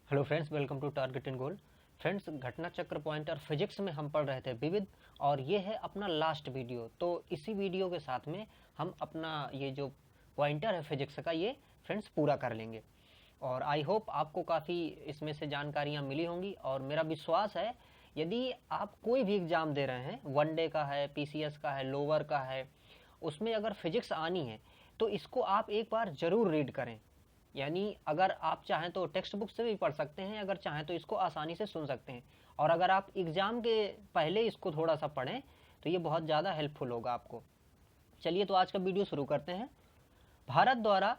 Hello friends, welcome to Target and Goal. Friends, घटना चक्र point और फिजिक्स में हम पढ़ रहे थे विविध, और ये है अपना लास्ट वीडियो। तो इसी वीडियो के साथ में हम अपना ये जो पॉइंटर है फिजिक्स का, ये फ्रेंड्स पूरा कर लेंगे। और आई होप आपको काफ़ी इसमें से जानकारियाँ मिली होंगी। और मेरा विश्वास है यदि आप कोई भी एग्ज़ाम दे रहे हैं, वनडे का है, पीसीएस का है, लोअर का है, उसमें अगर फिजिक्स आनी है तो इसको आप एक बार ज़रूर रीड करें। यानी अगर आप चाहें तो टेक्स्ट बुक से भी पढ़ सकते हैं, अगर चाहें तो इसको आसानी से सुन सकते हैं। और अगर आप एग्ज़ाम के पहले इसको थोड़ा सा पढ़ें तो ये बहुत ज़्यादा हेल्पफुल होगा आपको। चलिए तो आज का वीडियो शुरू करते हैं। भारत द्वारा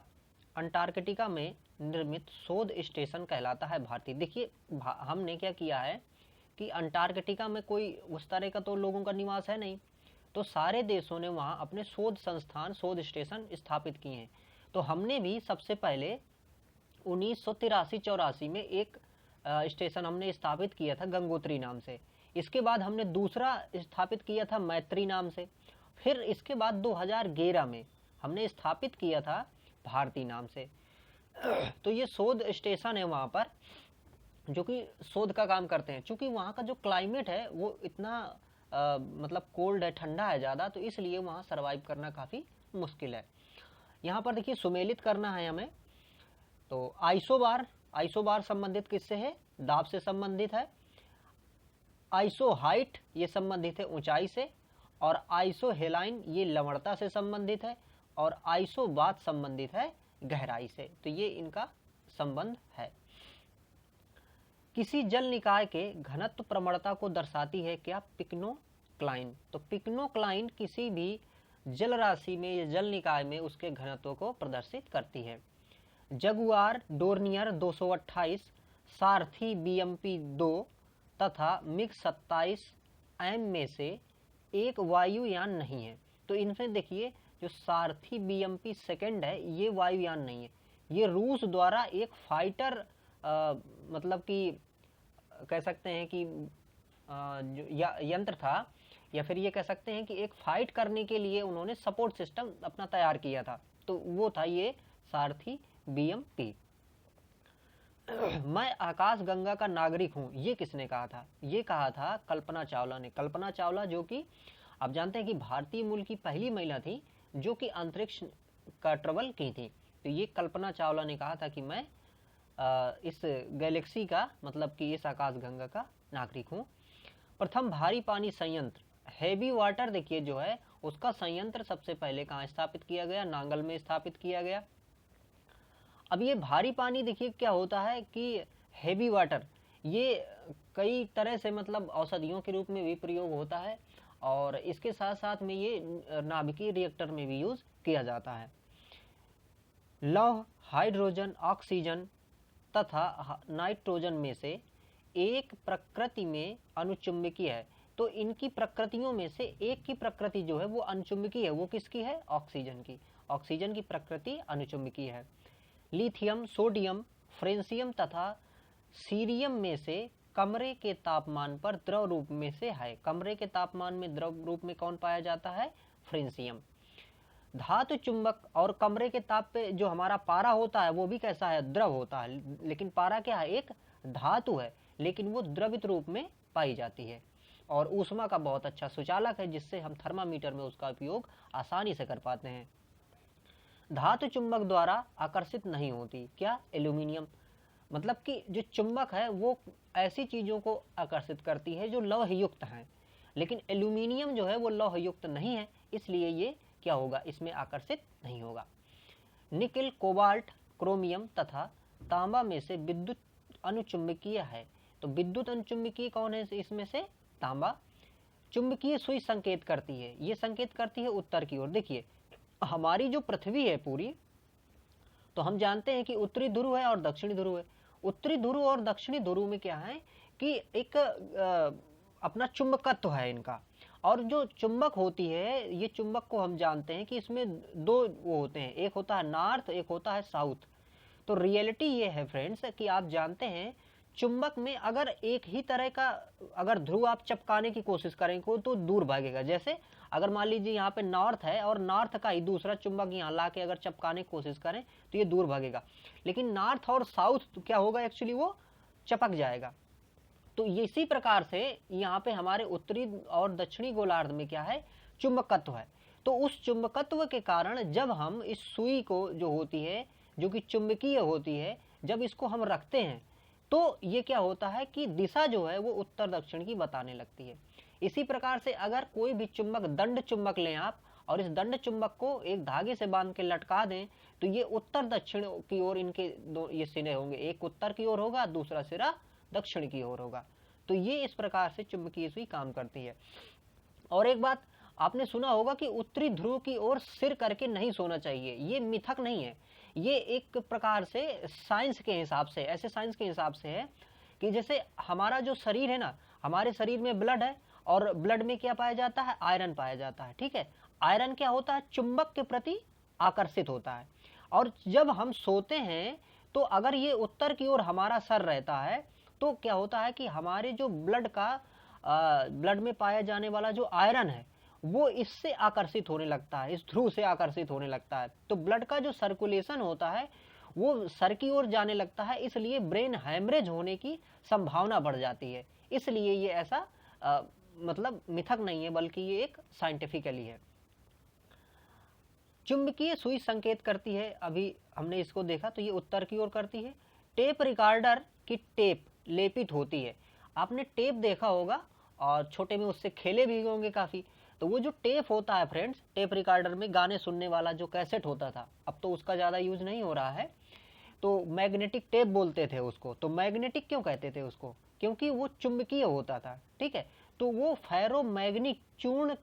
अंटार्कटिका में निर्मित शोध स्टेशन कहलाता है भारतीय। देखिए हमने क्या किया है कि अंटार्कटिका में कोई उस तरह का तो लोगों का निवास है नहीं, तो सारे देशों ने वहाँ अपने शोध संस्थान, शोध स्टेशन स्थापित किए हैं। तो हमने भी सबसे पहले 1983-84 में एक स्टेशन हमने स्थापित किया था गंगोत्री नाम से। इसके बाद हमने दूसरा स्थापित किया था मैत्री नाम से। फिर इसके बाद 2011 में हमने स्थापित किया था भारती नाम से। तो ये शोध स्टेशन है वहाँ पर, जो कि शोध का काम करते हैं। चूँकि वहाँ का जो क्लाइमेट है वो इतना मतलब कोल्ड है, ठंडा है ज़्यादा, तो इसलिए वहाँ सर्वाइव करना काफ़ी मुश्किल है। यहाँ पर देखिए सुमेलित करना है हमें। तो आइसोबार संबंधित किससे है? दाब से संबंधित है। आइसो हाइट ये संबंधित है ऊंचाई से। और आइसो हेलाइन ये लवणता से संबंधित है। और आइसोबात संबंधित है गहराई से। तो ये इनका संबंध है। किसी जल निकाय के घनत्व प्रवणता को दर्शाती है क्या? पिक्नोक्लाइन। तो पिक्नोक्लाइन किसी भी जल राशि में या जल निकाय में उसके घनत्व को प्रदर्शित करती है। जगुआर डोर्नियर 228, सारथी बीएमपी 2 तथा मिग 27 एम में से एक वायुयान नहीं है। तो इनमें देखिए जो सारथी बीएमपी सेकेंड है ये वायुयान नहीं है, ये रूस द्वारा एक फाइटर मतलब कि कह सकते हैं कि यंत्र था, या फिर ये कह सकते हैं कि एक फाइट करने के लिए उन्होंने सपोर्ट सिस्टम अपना तैयार किया था। तो वो था ये सारथी बीएमपी। मैं आकाश गंगा का नागरिक हूँ, ये किसने कहा था? ये कहा था कल्पना चावला ने। कल्पना चावला जो कि आप जानते हैं कि भारतीय मूल की पहली महिला थी जो कि अंतरिक्ष का ट्रेवल की थी। तो ये कल्पना चावला ने कहा था कि मैं इस गैलेक्सी का, मतलब कि इस आकाश गंगा का नागरिक हूँ। प्रथम भारी पानी संयंत्र हैवी वाटर देखिए जो है उसका संयंत्र सबसे पहले कहाँ स्थापित किया गया? नांगल में स्थापित किया गया। अब ये भारी पानी देखिए क्या होता है कि हैवी वाटर ये कई तरह से मतलब औषधियों के रूप में भी प्रयोग होता है, और इसके साथ साथ में ये नाभिकीय रिएक्टर में भी यूज किया जाता है। लौह, हाइड्रोजन, ऑक्सीजन तथा नाइट्रोजन में से एक प्रकृति में अनुचुंबकीय है। तो इनकी प्रकृतियों में से एक की प्रकृति जो है वो अनुचुंबकीय है। वो किसकी है? ऑक्सीजन की। ऑक्सीजन की प्रकृति अनुचुंबकीय है। लिथियम, सोडियम, फ्रेंसियम तथा सीरियम में से कमरे के तापमान पर द्रव रूप में से है। कमरे के तापमान में द्रव रूप में कौन पाया जाता है? फ्रेंसियम। धातु चुंबक और कमरे के ताप पे जो हमारा पारा होता है वो भी कैसा है? द्रव होता है। लेकिन पारा क्या है? एक धातु है, लेकिन वो द्रवित रूप में पाई जाती है। और ऊष्मा का बहुत अच्छा सुचालक है, जिससे हम थर्मामीटर में उसका उपयोग आसानी से कर पाते हैं। धातु चुंबक द्वारा आकर्षित नहीं होती। क्या? एल्यूमिनियम। मतलब कि जो चुंबक है वो ऐसी चीज़ों को आकर्षित करती है जो लौह युक्त हैं, लेकिन एल्यूमिनियम जो है वो लौह युक्त नहीं है, इसलिए ये क्या होगा? इसमें आकर्षित नहीं होगा। निकिल, कोबाल्ट, क्रोमियम तथा तांबा में से विद्युत अनुचुंबकीय है। तो विद्युत अनुचुंबकीय कौन है? इसमें से तांबा। चुंबकीय सुई संकेत करती है, ये संकेत करती है उत्तर की ओर। देखिए हमारी जो पृथ्वी है पूरी, तो हम जानते हैं कि उत्तरी ध्रुव है और दक्षिणी ध्रुव है। उत्तरी ध्रुव और दक्षिणी ध्रुव में क्या है कि एक अपना चुंबकत्व है इनका। और जो चुंबक होती है, ये चुंबक को हम जानते हैं कि इसमें दो वो होते हैं, एक होता है नॉर्थ, एक होता है साउथ। तो रियलिटी ये है फ्रेंड्स कि आप जानते हैं चुंबक में अगर एक ही तरह का अगर ध्रुव आप चपकाने की कोशिश करेंगे तो दूर भागेगा। जैसे अगर मान लीजिए यहाँ पे नॉर्थ है और नॉर्थ का ही दूसरा चुंबक यहाँ ला के अगर चपकाने की कोशिश करें तो ये दूर भागेगा। लेकिन नॉर्थ और साउथ तो क्या होगा? एक्चुअली वो चपक जाएगा। तो इसी प्रकार से यहाँ पे हमारे उत्तरी और दक्षिणी गोलार्ध में क्या है, चुंबकत्व है। तो उस चुंबकत्व के कारण जब हम इस सुई को जो होती है, जो कि चुंबकीय होती है, जब इसको हम रखते हैं तो ये क्या होता है कि दिशा जो है वो उत्तर दक्षिण की बताने लगती है। इसी प्रकार से अगर कोई भी चुंबक, दंड चुंबक लें आप, और इस दंड चुंबक को एक धागे से बांध के लटका दें तो ये उत्तर दक्षिण की ओर इनके दो ये सिरे होंगे, एक उत्तर की ओर होगा, दूसरा सिरा दक्षिण की ओर होगा। तो ये इस प्रकार से चुंबकीय सुई काम करती है। और एक बात आपने सुना होगा कि उत्तरी ध्रुव की ओर सिर करके नहीं सोना चाहिए। ये मिथक नहीं है, ये एक प्रकार से साइंस के हिसाब से, ऐसे साइंस के हिसाब से है कि जैसे हमारा जो शरीर है ना, हमारे शरीर में ब्लड है और ब्लड में क्या पाया जाता है, आयरन पाया जाता है। ठीक है, आयरन क्या होता है, चुंबक के प्रति आकर्षित होता है। और जब हम सोते हैं तो अगर ये उत्तर की ओर हमारा सर रहता है तो क्या होता है कि हमारे जो ब्लड में पाया जाने वाला जो आयरन है वो इससे आकर्षित होने लगता है, इस ध्रुव से आकर्षित होने लगता है। तो ब्लड का जो सर्कुलेशन होता है वो सर की ओर जाने लगता है, इसलिए ब्रेन हैमरेज होने की संभावना बढ़ जाती है। इसलिए ये ऐसा मतलब मिथक नहीं है, बल्कि ये एक साइंटिफिकली है। चुंबकीय सुई संकेत करती है, अभी हमने इसको देखा तो ये उत्तर की ओर करती है। टेप रिकॉर्डर की टेप लेपित होती है। आपने टेप देखा होगा और छोटे में उससे खेले भी होंगे काफी। तो वो जो टेप होता है फ्रेंड्स, टेप रिकॉर्डर में गाने सुनने वाला जो कैसेट होता था, अब तो उसका ज्यादा यूज नहीं हो रहा है, तो मैग्नेटिक टेप बोलते थे उसको। तो मैग्नेटिक क्यों कहते थे उसको, क्योंकि वो चुंबकीय होता था। ठीक है, तो वो फेरोमैग्नेटिक चूर्ण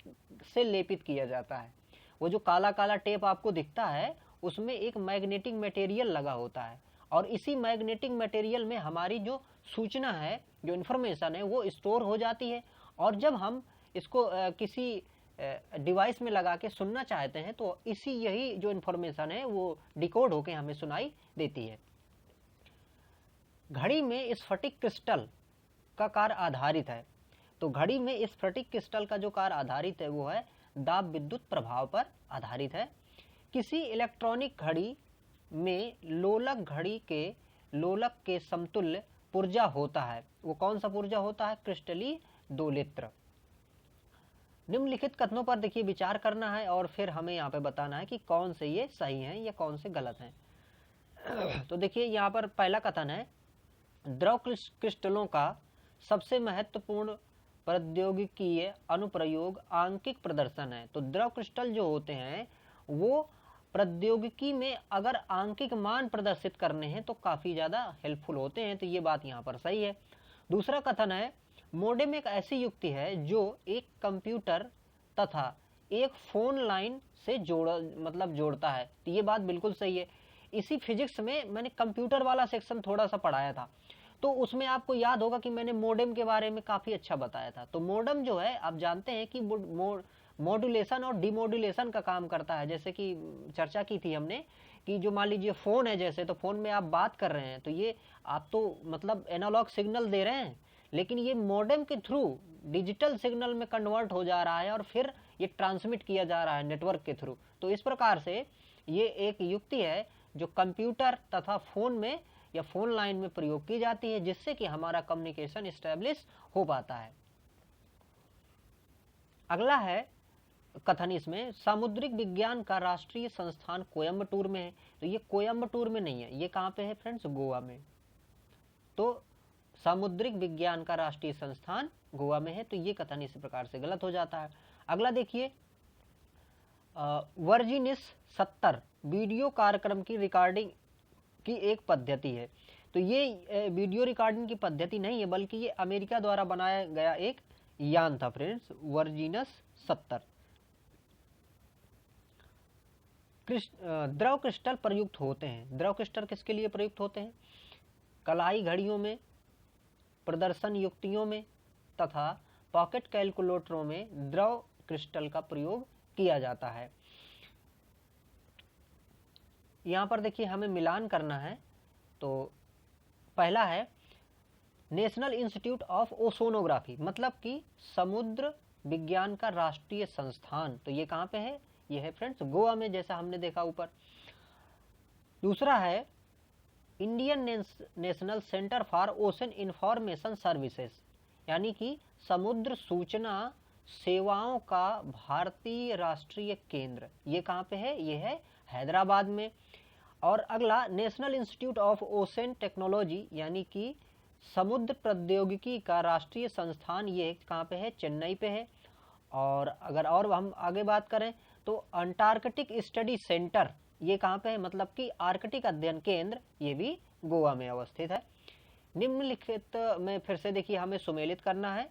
से लेपित किया जाता है। वो जो काला काला टेप आपको दिखता है उसमें एक मैग्नेटिक मटेरियल लगा होता है, और इसी मैग्नेटिक मटेरियल में हमारी जो सूचना है, जो इन्फॉर्मेशन है, वो स्टोर हो जाती है। और जब हम इसको किसी डिवाइस में लगा के सुनना चाहते हैं तो यही जो इन्फॉर्मेशन है वो डिकोड होके हमें सुनाई देती है। घड़ी में स्फटिक क्रिस्टल का कार्य आधारित है। तो घड़ी में स्फटिक क्रिस्टल का जो कार्य आधारित है वो है दाब विद्युत प्रभाव पर आधारित है। किसी इलेक्ट्रॉनिक घड़ी में लोलक के समतुल्य पुर्जा होता है। वो कौन सा पुर्जा होता है, क्रिस्टलीय दोलित्र। निम्नलिखित कथनों पर देखिए विचार करना है और फिर हमें यहाँ पे बताना है कि कौन से ये सही हैं या कौन से गलत हैं। तो देखिए यहाँ पर पहला कथन है, द्रव क्रिस्टलों का सबसे महत्वपूर्ण प्रौद्योगिकीय अनुप्रयोग आंकिक प्रदर्शन है। तो द्रव क्रिस्टल जो होते हैं वो प्रौद्योगिकी में अगर आंकिक मान प्रदर्शित करने हैं तो काफी ज्यादा हेल्पफुल होते हैं। तो ये बात यहाँ पर सही है। दूसरा कथन है, मोडेम एक ऐसी युक्ति है जो एक कंप्यूटर तथा एक फोन लाइन से जोड़ता है। तो ये बात बिल्कुल सही है। इसी फिजिक्स में मैंने कंप्यूटर वाला सेक्शन थोड़ा सा पढ़ाया था, तो उसमें आपको याद होगा कि मैंने मोडेम के बारे में काफी अच्छा बताया था। तो मोडेम जो है आप जानते हैं कि मॉड्यूलेशन और डिमॉड्यूलेशन का काम करता है। जैसे कि चर्चा की थी हमने कि जो मान लीजिए फोन है, जैसे तो फोन में आप बात कर रहे हैं तो ये आप तो मतलब एनालॉग सिग्नल दे रहे हैं, लेकिन ये मॉडेम के थ्रू डिजिटल सिग्नल में कन्वर्ट हो जा रहा है और फिर ये ट्रांसमिट किया जा रहा है नेटवर्क के थ्रू। तो इस प्रकार से ये एक युक्ति है जो कंप्यूटर तथा फोन में या फोन लाइन में प्रयोग की जाती है, जिससे कि हमारा कम्युनिकेशन एस्टेब्लिश हो पाता है। अगला है कथन इसमें, सामुद्रिक विज्ञान का राष्ट्रीय संस्थान कोयम्बटूर में है। तो ये कोयम्बटूर में नहीं है, ये कहाँ पे है फ्रेंड्स, गोवा में। तो सामुद्रिक विज्ञान का राष्ट्रीय संस्थान गोवा में है, तो ये कथन इस प्रकार से गलत हो जाता है। अगला देखिए, वर्जिनिस 70 वीडियो कार्यक्रम की रिकॉर्डिंग की एक पद्धति है। तो ये वीडियो रिकॉर्डिंग की पद्धति नहीं है, बल्कि ये अमेरिका द्वारा बनाया गया एक यान था फ्रेंड्स, वर्जिनस 70। द्रव क्रिस्टल प्रयुक्त होते हैं। द्रव क्रिस्टल किसके लिए प्रयुक्त होते हैं, कलाई घड़ियों में, प्रदर्शन युक्तियों में तथा पॉकेट कैलकुलेटरों में द्रव क्रिस्टल का प्रयोग किया जाता है। यहाँ पर देखिए हमें मिलान करना है। तो पहला है नेशनल इंस्टीट्यूट ऑफ ओशोनोग्राफी, मतलब कि समुद्र विज्ञान का राष्ट्रीय संस्थान। तो ये कहाँ पे है, ये है फ्रेंड्स गोवा में, जैसा हमने देखा ऊपर। दूसरा है Indian national centre for ocean information services, यानी कि समुद्र सूचना सेवाओं का भारतीय राष्ट्रीय केंद्र, ये कहाँ पे है? ये है हैदराबाद में। और अगला national institute of ocean technology, यानी कि समुद्र प्रौद्योगिकी का राष्ट्रीय संस्थान, ये कहाँ पे है? चेन्नई पे है। और अगर और हम आगे बात करें तो अंटार्कटिक स्टडी सेंटर, ये कहाँ पे है? मतलब कि आर्कटिक अध्ययन केंद्र, ये भी गोवा में अवस्थित है। निम्नलिखित में फिर से देखिए हमें सुमेलित करना है।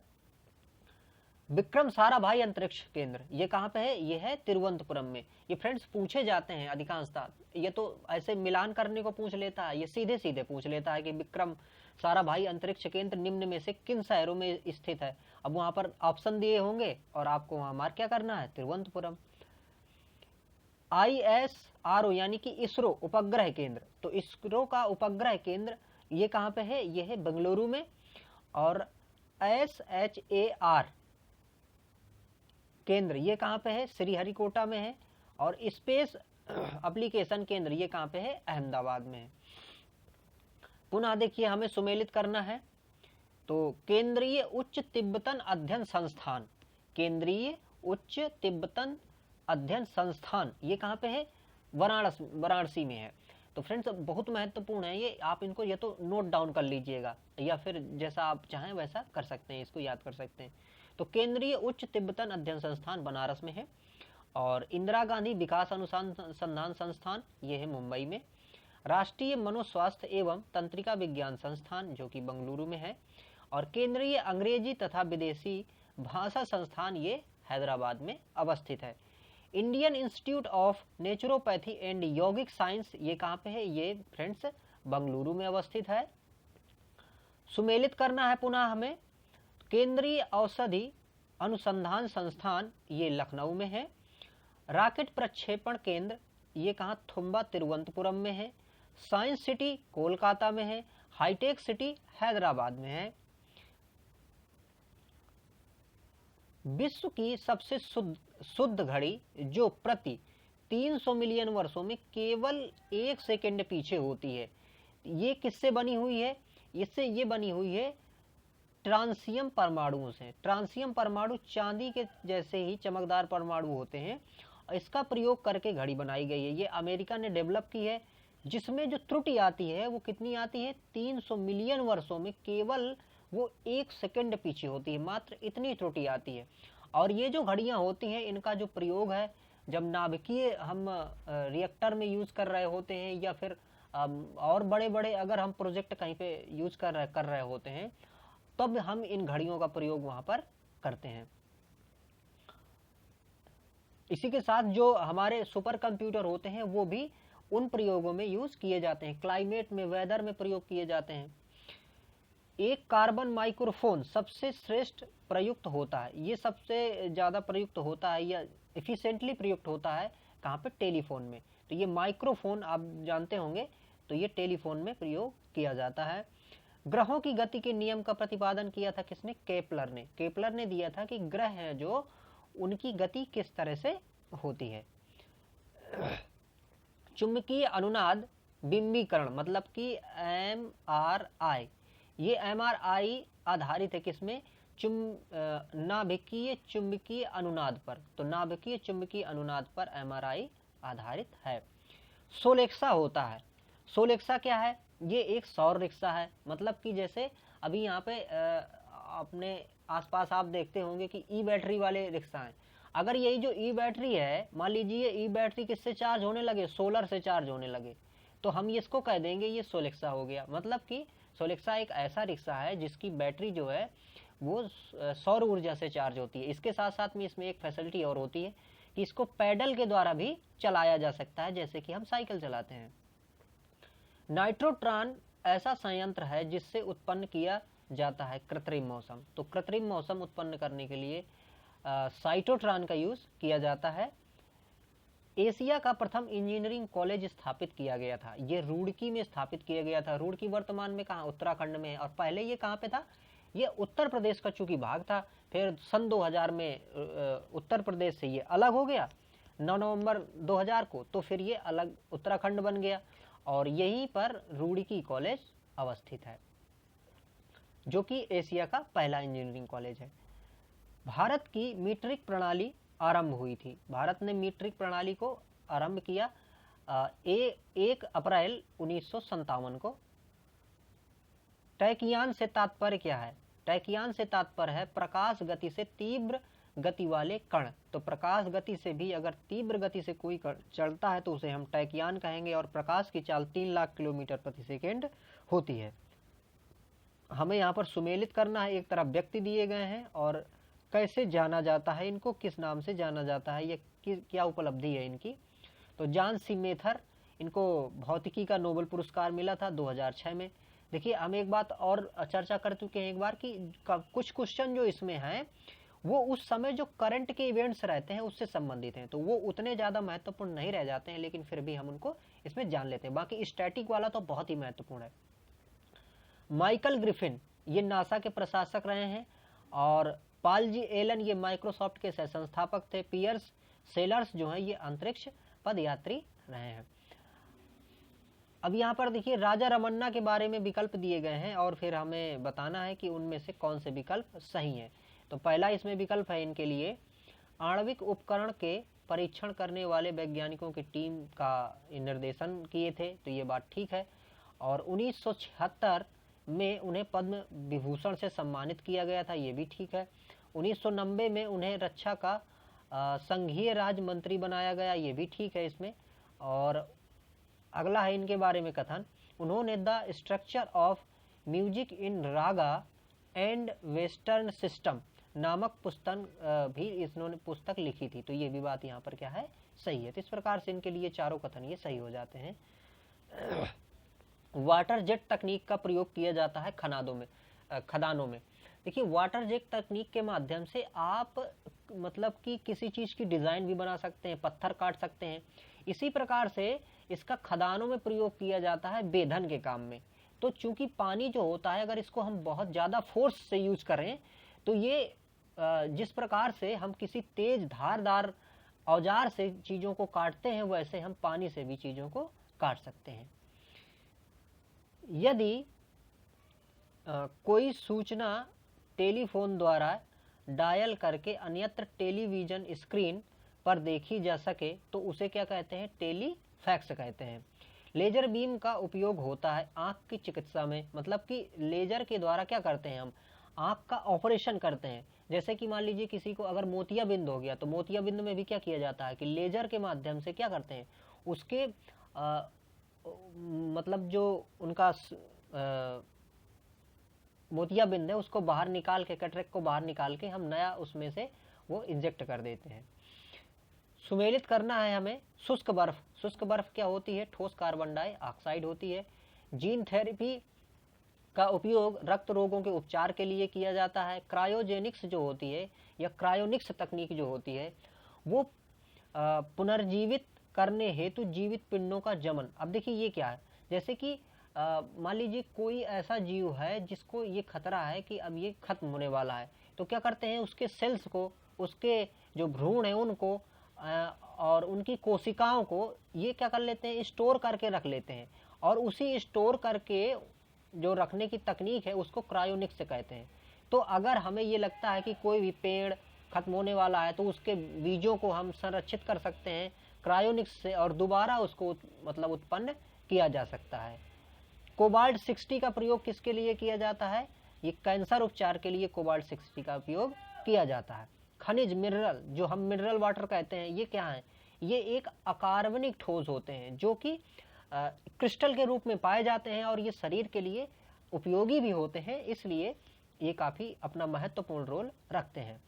विक्रम साराभाई अंतरिक्ष केंद्र, ये कहाँ पे है? ये है तिरुवनंतपुरम में। ये फ्रेंड्स पूछे जाते हैं अधिकांशतः, ये तो ऐसे मिलान करने को पूछ लेता है, ये सीधे सीधे पूछ लेता है कि विक्रम साराभाई अंतरिक्ष केंद्र निम्न में से किन शहरों में स्थित है। अब वहां पर ऑप्शन दिए होंगे और आपको वहां मार्क क्या करना है? तिरुवनंतपुरम। ISRO यानी कि इसरो उपग्रह केंद्र, तो इसरो का उपग्रह केंद्र ये कहाँ पे है? ये है बेंगलुरु में। और SHAR केंद्र ये कहाँ पे है? श्रीहरिकोटा में है। और स्पेस एप्लीकेशन केंद्र ये कहाँ पे है? अहमदाबाद में है। पुनः देखिए हमें सुमेलित करना है, तो केंद्रीय उच्च तिब्बतन अध्ययन संस्थान, केंद्रीय उच्च तिब्बतन अध्ययन संस्थान ये कहाँ पे है? वाराणसी में है। तो फ्रेंड्स बहुत महत्वपूर्ण है ये, आप इनको या तो नोट डाउन कर लीजिएगा या फिर जैसा आप चाहें वैसा कर सकते हैं, इसको याद कर सकते हैं। तो केंद्रीय उच्च तिब्बतन अध्ययन संस्थान बनारस में है। और इंदिरा गांधी विकास अनुसंधान संस्थान ये है मुंबई में। राष्ट्रीय मनोस्वास्थ्य एवं तंत्रिका विज्ञान संस्थान जो कि बेंगलुरु में है। और केंद्रीय अंग्रेजी तथा विदेशी भाषा संस्थान ये हैदराबाद में अवस्थित है। Indian institute of naturopathy and यौगिक साइंस ये कहाँ पे है? ये फ्रेंड्स बेंगलुरु में अवस्थित है। सुमेलित करना है पुनः हमें, केंद्रीय औषधि अनुसंधान संस्थान ये लखनऊ में है। रॉकेट प्रक्षेपण केंद्र ये कहाँ? थुम्बा तिरुवनंतपुरम में है। साइंस सिटी कोलकाता में है। हाईटेक सिटी हैदराबाद में है। विश्व की सबसे शुद्ध घड़ी जो प्रति 300 मिलियन वर्षों में केवल 1 सेकंड पीछे होती है, ये किससे बनी हुई है? इससे ये बनी हुई है ट्रांसियम परमाणुओं से। ट्रांसियम परमाणु चांदी के जैसे ही चमकदार परमाणु होते हैं, इसका प्रयोग करके घड़ी बनाई गई है। ये अमेरिका ने डेवलप की है, जिसमें जो त्रुटि आती है वो कितनी आती है? 300 मिलियन वर्षों में केवल वो 1 सेकंड पीछे होती है, मात्र इतनी त्रुटि आती है। और ये जो घड़ियां होती हैं इनका जो प्रयोग है, जब नाभिकीय हम रिएक्टर में यूज कर रहे होते हैं या फिर और बड़े बड़े अगर हम प्रोजेक्ट कहीं पे यूज कर रहे होते हैं, तब हम इन घड़ियों का प्रयोग वहां पर करते हैं। इसी के साथ जो हमारे सुपर कंप्यूटर होते हैं वो भी उन प्रयोगों में यूज किए जाते हैं, क्लाइमेट में, वेदर में प्रयोग किए जाते हैं। एक कार्बन माइक्रोफोन सबसे श्रेष्ठ प्रयुक्त होता है, ये सबसे ज्यादा प्रयुक्त होता है या एफिशिएंटली प्रयुक्त होता है कहाँ पे? टेलीफोन में। तो ये माइक्रोफोन आप जानते होंगे, तो ये टेलीफोन में प्रयोग किया जाता है। ग्रहों की गति के नियम का प्रतिपादन किया था किसने? केपलर ने। केपलर ने दिया था कि ग्रह हैं जो उनकी गति किस तरह से होती है। चुंबकीय अनुनाद बिंबीकरण मतलब कि MRI, ये MRI आधारित है किसमें? नाभिकीय चुंबकीय अनुनाद पर। तो नाभिकीय चुंबकीय अनुनाद पर MRI आधारित है। सोलेक्सा होता है। सोलेक्सा क्या है? ये एक सौर रिक्शा है, मतलब कि जैसे अभी यहाँ पे अपने आसपास आप देखते होंगे कि ई बैटरी वाले रिक्शा हैं। अगर यही जो ई बैटरी है, मान लीजिए ई बैटरी किससे चार्ज होने लगे? सोलर से चार्ज होने लगे, तो हम इसको कह देंगे ये सोलेक्सा हो गया। मतलब कि सोलेक्सा एक ऐसा रिक्शा है जिसकी बैटरी जो है वो सौर ऊर्जा से चार्ज होती है। इसके साथ साथ में इसमें एक फैसिलिटी और होती है कि इसको पैडल के द्वारा भी चलाया जा सकता है, जैसे कि हम साइकिल चलाते हैं। नाइट्रोट्रॉन ऐसा संयंत्र है जिससे उत्पन्न किया जाता है कृत्रिम मौसम। तो कृत्रिम मौसम उत्पन्न करने के लिए साइटोट्रॉन का यूज किया जाता है। एशिया का प्रथम इंजीनियरिंग कॉलेज स्थापित किया गया था, ये रुड़की में स्थापित किया गया था। रुड़की वर्तमान में कहाँ? उत्तराखंड में है। और पहले ये कहाँ पे था? ये उत्तर प्रदेश का चूंकि भाग था, फिर सन 2000 में उत्तर प्रदेश से ये अलग हो गया 9 नवंबर 2000 को, तो फिर ये अलग उत्तराखंड बन गया। और यहीं पर रुड़की कॉलेज अवस्थित है, जो कि एशिया का पहला इंजीनियरिंग कॉलेज है। भारत की मीट्रिक प्रणाली आरंभ हुई थी। भारत ने मीट्रिक प्रणाली को आरंभ किया 1 अप्रैल 1957 को। टैकियान से तात्पर्य क्या है? टैकियान से तात्पर्य है प्रकाश गति से तीव्र गति वाले कण। तो प्रकाश गति से भी अगर तीव्र गति से कोई कण चलता है तो उसे हम टैकियान कहेंगे, और प्रकाश की चाल 3 लाख किलोमीटर प्रति सेकेंड होती है। हमें यहाँ पर सुमेलित करना है, एक तरफ व्यक्ति दिए गए हैं और कैसे जाना जाता है इनको, किस नाम से जाना जाता है, ये क्या उपलब्धि है इनकी। तो जॉन सी मेथर, इनको भौतिकी का नोबेल पुरस्कार मिला था 2006 में। देखिए हम एक बात और चर्चा कर चुके हैं एक बार कि कुछ क्वेश्चन जो इसमें हैं वो उस समय जो करंट के इवेंट्स रहते हैं उससे संबंधित हैं, तो वो उतने ज़्यादा महत्वपूर्ण नहीं रह जाते हैं, लेकिन फिर भी हम उनको इसमें जान लेते हैं। बाकी स्टैटिक वाला तो बहुत ही महत्वपूर्ण है। माइकल ग्रिफिन ये नासा के प्रशासक रहे हैं, और पाल जी एलन ये माइक्रोसॉफ्ट के सह संस्थापक थे। पियर्स सेलर्स जो हैं ये अंतरिक्ष पदयात्री रहे हैं। अब यहाँ पर देखिए राजा रमन्ना के बारे में विकल्प दिए गए हैं और फिर हमें बताना है कि उनमें से कौन से विकल्प सही हैं। तो पहला इसमें विकल्प है इनके लिए, आणविक उपकरण के परीक्षण करने वाले वैज्ञानिकों की टीम का निर्देशन किए थे, तो ये बात ठीक है। और 1976 में उन्हें पद्म विभूषण से सम्मानित किया गया था, ये भी ठीक है। 1990 में उन्हें रक्षा का संघीय राज्य मंत्री बनाया गया, ये भी ठीक है इसमें। और अगला है इनके बारे में कथन, उन्होंने the structure of music in Raga and western system नामक पुस्तक भी इन्होंने पुस्तक लिखी थी, तो ये भी बात यहाँ पर क्या है, सही है। तो इस प्रकार से इनके लिए चारों कथन ये सही हो जाते हैं। वाटर जेट तकनीक का प्रयोग किया जाता है खदानों में। देखिए वाटर जेट तकनीक के माध्यम से आप मतलब कि किसी चीज़ की डिज़ाइन भी बना सकते हैं, पत्थर काट सकते हैं। इसी प्रकार से इसका खदानों में प्रयोग किया जाता है बेधन के काम में। तो चूंकि पानी जो होता है अगर इसको हम बहुत ज़्यादा फोर्स से यूज करें तो ये जिस प्रकार से हम किसी तेज धारदार औजार से चीज़ों को काटते हैं वैसे हम पानी से भी चीज़ों को काट सकते हैं। यदि कोई सूचना टेलीफोन द्वारा डायल करके अन्यत्र टेलीविजन स्क्रीन पर देखी जा सके तो उसे क्या कहते हैं, टेलीफैक्स कहते हैं। लेजर बीम का उपयोग होता है आँख की चिकित्सा में, मतलब कि लेजर के द्वारा क्या करते हैं, हम आँख का ऑपरेशन करते हैं। जैसे कि मान लीजिए किसी को अगर मोतियाबिंद हो गया तो मोतियाबिंद में भी क्या किया जाता है कि लेजर के माध्यम से क्या करते हैं, उसके मतलब जो उनका मोतियाबिंद है उसको बाहर निकाल के, कैटरेक्ट को बाहर निकाल के हम नया उसमें से वो इंजेक्ट कर देते हैं। सुमेलित करना है हमें शुष्क बर्फ। शुष्क बर्फ क्या होती है, ठोस कार्बन डाइऑक्साइड होती है। जीन थेरेपी का उपयोग रक्त रोगों के उपचार के लिए किया जाता है। क्रायोजेनिक्स जो होती है या क्रायोनिक्स तकनीक जो होती है वो पुनर्जीवित करने हेतु जीवित पिंडों का जमन। अब देखिए ये क्या है, जैसे कि मान लीजिए कोई ऐसा जीव है जिसको ये खतरा है कि अब ये खत्म होने वाला है, तो क्या करते हैं उसके सेल्स को, उसके जो भ्रूण है उनको और उनकी कोशिकाओं को ये क्या कर लेते हैं, स्टोर करके रख लेते हैं। और उसी स्टोर करके जो रखने की तकनीक है उसको क्रायोनिक्स से कहते हैं। तो अगर हमें ये लगता है कि कोई भी पेड़ खत्म होने वाला है तो उसके बीजों को हम संरक्षित कर सकते हैं क्रायोनिक्स से और दोबारा उसको मतलब उत्पन्न किया जा सकता है। कोबाल्ट 60 का प्रयोग किसके लिए किया जाता है, ये कैंसर उपचार के लिए कोबाल्ट 60 का उपयोग किया जाता है। खनिज मिनरल जो हम मिनरल वाटर कहते हैं ये क्या है, ये एक अकार्बनिक ठोस होते हैं जो कि क्रिस्टल के रूप में पाए जाते हैं और ये शरीर के लिए उपयोगी भी होते हैं, इसलिए ये काफ़ी अपना महत्वपूर्ण रोल रखते हैं।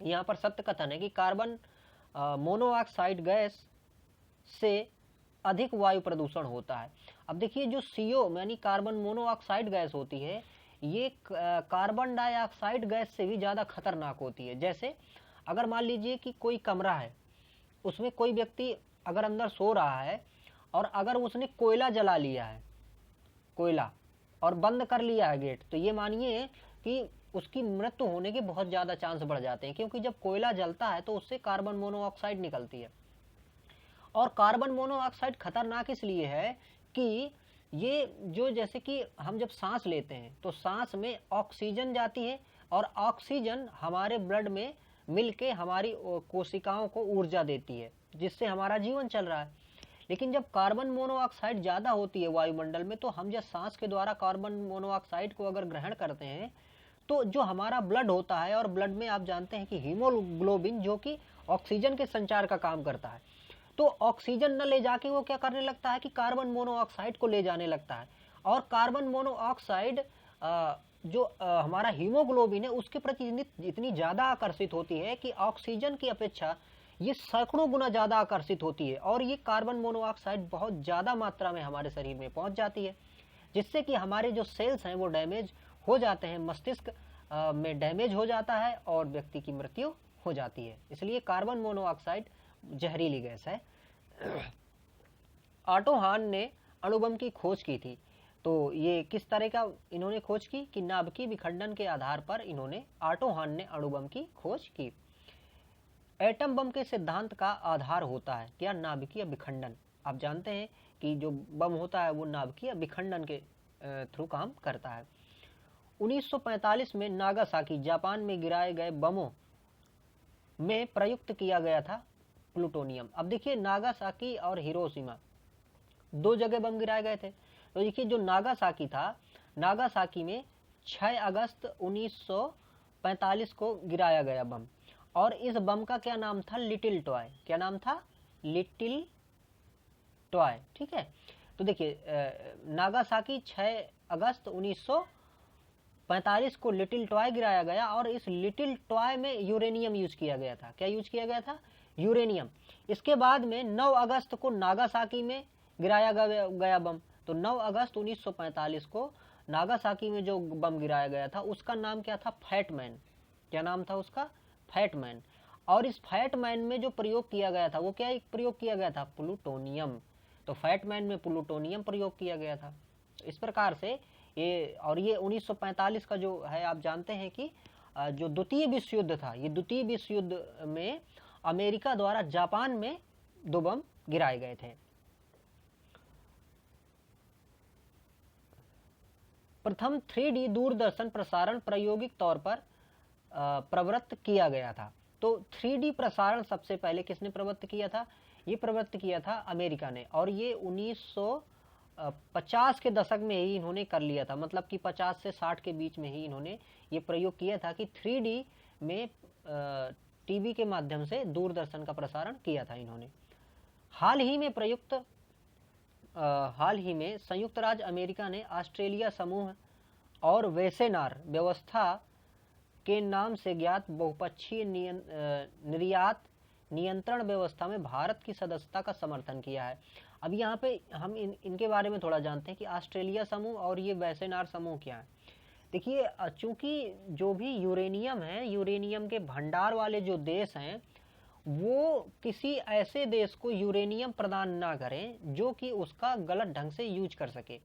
यहाँ पर सत्य कथन है कि कार्बन मोनोऑक्साइड गैस से अधिक वायु प्रदूषण होता है। अब देखिए जो CO यानी कार्बन मोनोऑक्साइड गैस होती है ये कार्बन डाइऑक्साइड गैस से भी ज़्यादा खतरनाक होती है। जैसे अगर मान लीजिए कि कोई कमरा है, उसमें कोई व्यक्ति अगर अंदर सो रहा है और अगर उसने कोयला जला लिया है, कोयला, और बंद कर लिया है गेट, तो ये मानिए कि उसकी मृत्यु होने के बहुत ज़्यादा चांस बढ़ जाते हैं, क्योंकि जब कोयला जलता है तो उससे कार्बन मोनोऑक्साइड निकलती है। और कार्बन मोनोऑक्साइड खतरनाक इसलिए है कि ये जो जैसे कि हम जब सांस लेते हैं तो सांस में ऑक्सीजन जाती है और ऑक्सीजन हमारे ब्लड में मिलके हमारी कोशिकाओं को ऊर्जा देती है, जिससे हमारा जीवन चल रहा है। लेकिन जब कार्बन मोनोऑक्साइड ज़्यादा होती है वायुमंडल में, तो हम जब सांस के द्वारा कार्बन मोनोऑक्साइड को अगर ग्रहण करते हैं तो जो हमारा ब्लड होता है, और ब्लड में आप जानते हैं कि हीमोग्लोबिन जो कि ऑक्सीजन के संचार का काम करता है, तो ऑक्सीजन न ले जाके वो क्या करने लगता है कि कार्बन मोनोऑक्साइड को ले जाने लगता है। और कार्बन मोनोऑक्साइड जो हमारा हीमोग्लोबिन है उसके प्रति इतनी ज़्यादा आकर्षित होती है कि ऑक्सीजन की अपेक्षा ये सैकड़ों गुना ज़्यादा आकर्षित होती है, और ये कार्बन मोनोऑक्साइड बहुत ज़्यादा मात्रा में हमारे शरीर में पहुंच जाती है, जिससे कि हमारे जो सेल्स हैं वो डैमेज हो जाते हैं, मस्तिष्क में डैमेज हो जाता है और व्यक्ति की मृत्यु हो जाती है। इसलिए कार्बन मोनोऑक्साइड जहरीली गैस है। ऑटो हान ने अणुबम की खोज की थी। तो ये किस तरह का इन्होंने खोज की कि नाभिकीय विखंडन के आधार पर इन्होंने ऑटो हान ने अणुबम की खोज की। एटम बम के सिद्धांत का आधार होता है क्या? नाभिकीय विखंडन। आप जानते हैं कि जो बम होता है वो नाभिकीय विखंडन के थ्रू काम करता है। 1945 में नागासाकी जापान में गिराए गए बमों में प्रयुक्त किया गया था प्लूटोनियम। अब देखिए नागासाकी और हिरोशिमा दो जगह बम गिराए गए थे। तो देखिए जो नागासाकी था, नागासाकी में 6 अगस्त 1945 को गिराया गया बम, और इस बम का क्या नाम था? Little toy. क्या नाम था? Little toy. ठीक है, तो देखिए नागासाकी 6 अगस्त 1945 को लिटिल टॉय गिराया गया, और इस लिटिल टॉय में यूरेनियम यूज किया गया था। क्या यूज किया गया था? यूरेनियम। इसके बाद में 9 अगस्त को नागासाकी में गिराया गया बम। तो 9 अगस्त 1945 को नागासाकी में जो बम गिराया गया था उसका नाम क्या था? फैटमैन। क्या नाम था उसका? फैटमैन। और इस फैटमैन में जो प्रयोग किया गया था वो क्या प्रयोग किया गया था? प्लूटोनियम। तो फैटमैन में प्लूटोनियम प्रयोग किया गया था। इस प्रकार से ये 1945 का जो है, आप जानते हैं कि जो द्वितीय विश्व युद्ध था, ये द्वितीय विश्व युद्ध में अमेरिका द्वारा जापान में 2 बम गिराए गए थे। प्रथम 3D दूरदर्शन प्रसारण प्रायोगिक तौर पर प्रवृत्त किया गया था। तो 3D प्रसारण सबसे पहले किसने प्रवृत्त किया था? ये प्रवृत्त किया था अमेरिका ने, और ये 1950 के दशक में ही इन्होंने कर लिया था। मतलब कि 50 से 60 के बीच में ही इन्होंने ये प्रयोग किया था कि 3D में टीवी के माध्यम से दूरदर्शन का प्रसारण किया था इन्होंने। हाल ही में संयुक्त राज्य अमेरिका ने ऑस्ट्रेलिया समूह और वेसेनार व्यवस्था के नाम से ज्ञात बहुपक्षीय निर्यात नियंत्रण व्यवस्था में भारत की सदस्यता का समर्थन किया है। अब यहाँ पे हम इनके बारे में थोड़ा जानते हैं कि ऑस्ट्रेलिया समूह और ये वेसेनार समूह क्या है। देखिए, चूंकि जो भी यूरेनियम है, यूरेनियम के भंडार वाले जो देश हैं, वो किसी ऐसे देश को यूरेनियम प्रदान ना करें जो कि उसका गलत ढंग से यूज कर सके।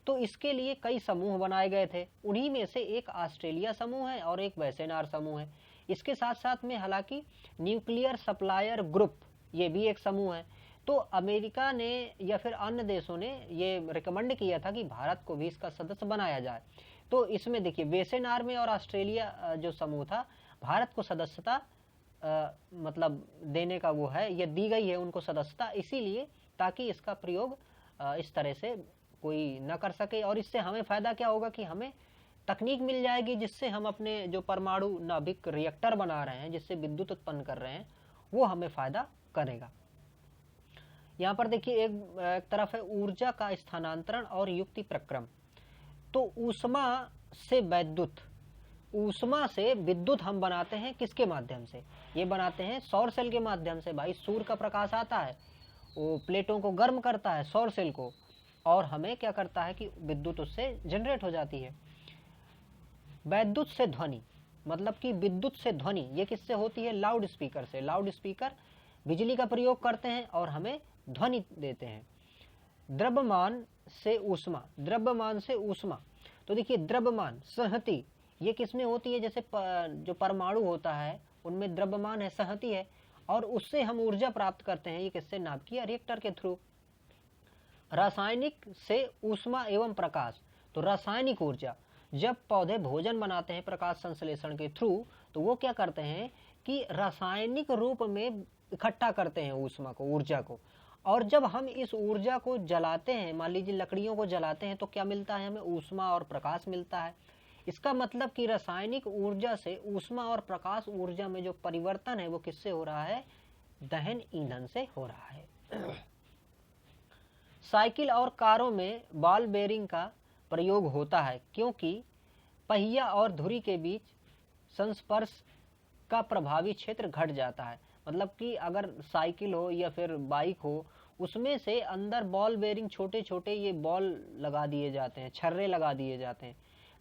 तो इसके लिए कई समूह बनाए गए थे। उन्हीं में से एक ऑस्ट्रेलिया समूह है और एक वेसेनार समूह है। इसके साथ साथ में हालांकि न्यूक्लियर सप्लायर ग्रुप, ये भी एक समूह है। तो अमेरिका ने या फिर अन्य देशों ने ये रिकमेंड किया था कि भारत को भी इसका सदस्य बनाया जाए। तो इसमें देखिए वेसेनार में और ऑस्ट्रेलिया जो समूह था, भारत को सदस्यता मतलब देने का वो है, ये दी गई है उनको सदस्यता, इसीलिए ताकि इसका प्रयोग इस तरह से कोई न कर सके। और इससे हमें फ़ायदा क्या होगा कि हमें तकनीक मिल जाएगी जिससे हम अपने जो परमाणु नाभिक रिएक्टर बना रहे हैं, जिससे विद्युत उत्पन्न कर रहे हैं, वो हमें फ़ायदा करेगा। यहाँ पर देखिए एक तरफ है ऊर्जा का स्थानांतरण और युक्ति प्रक्रम। तो ऊष्मा से विद्युत हम बनाते हैं किसके माध्यम से? ये बनाते हैं सौर सेल के माध्यम से। भाई सूर्य का प्रकाश आता है, वो प्लेटों को गर्म करता है, सौर सेल को, और हमें क्या करता है कि विद्युत उससे जनरेट हो जाती है। वैद्युत से ध्वनि, मतलब कि विद्युत से ध्वनि ये किससे होती है? लाउड स्पीकर से। लाउड स्पीकर बिजली का प्रयोग करते हैं और हमें ध्वनि देते हैं। द्रव्यमान से ऊष्मा, द्रव्यमान से ऊष्मा। तो देखिए द्रव्यमान संहति ये किसमें होती है? जैसे जो परमाणु होता है उनमें द्रव्यमान है, संहति है, और उससे हम ऊर्जा प्राप्त करते हैं। ये किससे? नाभिकीय रिएक्टर के थ्रू। रासायनिक से ऊष्मा एवं प्रकाश। तो रासायनिक ऊर्जा, जब पौधे भोजन बनाते हैं प्रकाश संश्लेषण के थ्रू, तो वो क्या करते हैं कि रासायनिक रूप में इकट्ठा करते हैं ऊष्मा को, ऊर्जा को। और जब हम इस ऊर्जा को जलाते हैं, मान लीजिए लकड़ियों को जलाते हैं, तो क्या मिलता है हमें? ऊष्मा और प्रकाश मिलता है। इसका मतलब कि रासायनिक ऊर्जा से ऊष्मा और प्रकाश ऊर्जा में जो परिवर्तन है वो किससे हो रहा है? दहन ईंधन से हो रहा है। साइकिल और कारों में बॉल बेरिंग का प्रयोग होता है क्योंकि पहिया और धुरी के बीच संस्पर्श का प्रभावी क्षेत्र घट जाता है। मतलब कि अगर साइकिल हो या फिर बाइक हो, उसमें से अंदर बॉल बेरिंग छोटे छोटे ये बॉल लगा दिए जाते हैं, छर्रे लगा दिए जाते हैं,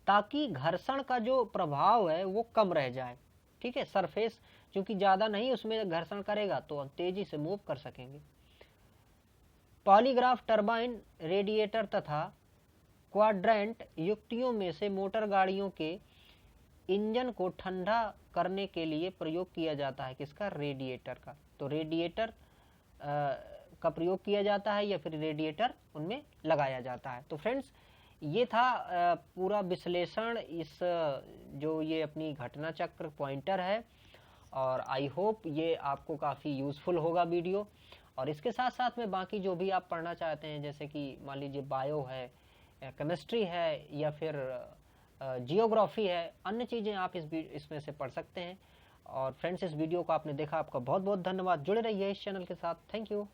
ताकि घर्षण का जो प्रभाव है वो कम रह जाए। ठीक है, सरफेस चूंकि ज़्यादा नहीं उसमें घर्षण करेगा तो तेजी से मूव कर सकेंगे। पॉलीग्राफ टरबाइन, रेडिएटर तथा क्वाड्रेंट युक्तियों में से मोटर गाड़ियों के इंजन को ठंडा करने के लिए प्रयोग किया जाता है। किसका? रेडिएटर का। तो रेडिएटर का प्रयोग किया जाता है या फिर रेडिएटर उनमें लगाया जाता है। तो फ्रेंड्स, ये था पूरा विश्लेषण, इस जो ये अपनी घटना चक्र पॉइंटर है, और आई होप ये आपको काफ़ी यूज़फुल होगा वीडियो। और इसके साथ साथ में बाकी जो भी आप पढ़ना चाहते हैं, जैसे कि मान लीजिए बायो है, केमिस्ट्री है, या फिर जियोग्राफी है, अन्य चीज़ें आप इसमें से पढ़ सकते हैं। और फ्रेंड्स, इस वीडियो को आपने देखा, आपका बहुत बहुत धन्यवाद। जुड़े रहिए इस चैनल के साथ। Thank you.